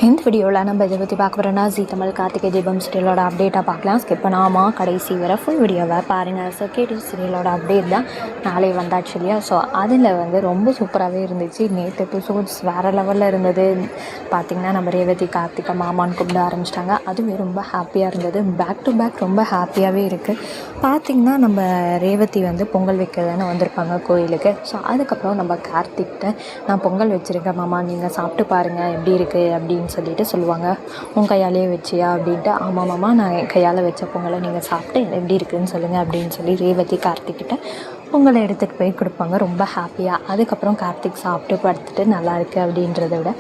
இந்த வீடியோவில் நம்ம இதை பற்றி பார்க்க போகிறோன்னா ஜீ தமிழ் கார்த்திகை தீபம் சீரியலோட அப்டேட்டாக பார்க்கலாம். ஸ்கிப் பண்ணாமல் கடைசி வர ஃபுல் வீடியோவை பாருங்கள். ஸோ கேடி சீரியலோட அப்டேட் தான் நாளை வந்தாச்சு இல்லையா. ஸோ அதில் ரொம்ப சூப்பராகவே இருந்துச்சு. நேற்று எபிசோட்ஸ் வேறு லெவலில் இருந்தது. பார்த்திங்கன்னா நம்ம ரேவதி கார்த்திகை மாமான்னு கூப்பிட ஆரம்பிச்சிட்டாங்க. அதுவே ரொம்ப ஹாப்பியாக இருந்தது. பேக் டு பேக் ரொம்ப ஹாப்பியாகவே இருக்குது. பார்த்திங்கன்னா நம்ம ரேவதி பொங்கல் வைக்கிறதானே வந்திருப்பாங்க கோயிலுக்கு. ஸோ அதுக்கப்புறம் நம்ம கார்த்திக்கிட்ட நான் பொங்கல் வச்சுருக்கேன் மாமா, நீங்கள் சாப்பிட்டு பாருங்கள் எப்படி இருக்குது அப்படின்னு சொல்லிட்டு சொல்லுவாங்க. உன் கையாலேயே வச்சியா அப்படின்ட்டு. ஆமாம் மாமா, நான் என் கையால் வச்ச பொங்கலை நீங்கள் சாப்பிட்டு எப்படி இருக்குதுன்னு சொல்லுங்கள் அப்படின்னு சொல்லி ரேவதி கார்த்திக்கிட்ட பொங்கலை எடுத்துகிட்டு போய் கொடுப்பாங்க ரொம்ப ஹாப்பியாக. அதுக்கப்புறம் கார்த்திக் சாப்பிட்டு படுத்துட்டு நல்லாயிருக்கு அப்படின்றத விட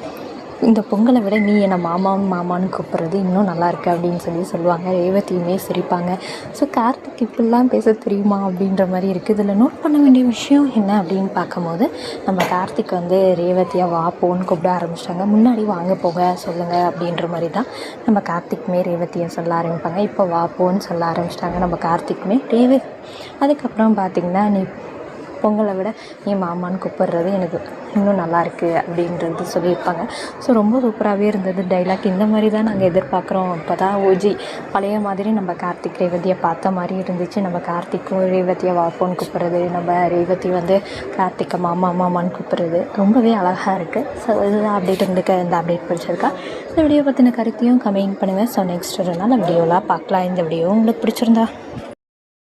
இந்த பொங்கலை விட நீ என்னை மாமான்னு கூப்பிட்றது இன்னும் நல்லாயிருக்கு அப்படின்னு சொல்லுவாங்க. ரேவதியுமே சிரிப்பாங்க. ஸோ கார்த்திக் இப்படிலாம் பேச தெரியுமா அப்படின்ற மாதிரி இருக்குது. இதில் நோட் பண்ண வேண்டிய விஷயம் என்ன அப்படின்னு பார்க்கும்போது நம்ம கார்த்திக் ரேவதியாக வா போன்னு கூப்பிட ஆரம்பிச்சிட்டாங்க. முன்னாடி வாங்க போக சொல்லுங்கள் அப்படின்ற மாதிரி தான் நம்ம கார்த்திக்குமே ரேவதியை சொல்ல ஆரம்பிப்பாங்க. இப்போ வா போன்னு சொல்ல ஆரம்பிச்சிட்டாங்க நம்ம கார்த்திக்குமே அதுக்கப்புறம் பார்த்திங்கன்னா நீ பொங்கலை விட நீ மாமான்னு கூப்பிட்றது எனக்கு இன்னும் நல்லாயிருக்கு அப்படின்றது சொல்லியிருப்பாங்க. ஸோ ரொம்ப சூப்பராகவே இருந்தது டைலாக். இந்த மாதிரி தான் நாங்கள் எதிர்பார்க்குறோம். இப்போ தான் ஓஜி பழைய மாதிரி நம்ம கார்த்திக் ரேவதியை பார்த்த மாதிரி இருந்துச்சு. நம்ம கார்த்திக்கும் ரேவதியை வாப்போன்னு கூப்பிட்றது, நம்ம ரேவதி கார்த்திகை மாமான்னு கூப்பிட்றது ரொம்பவே அழகாக இருக்குது. ஸோ இதுதான் அப்டேட். உங்களுக்கு இந்த அப்டேட் பிடிச்சிருக்கா? இந்த வீடியோ பற்றின கருத்தையும் கமெண்ட் பண்ணுங்கள். ஸோ நெக்ஸ்ட் ஒரு நாள் வீடியோலாம் பார்க்கலாம். இந்த வீடியோ உங்களுக்கு பிடிச்சிருந்தா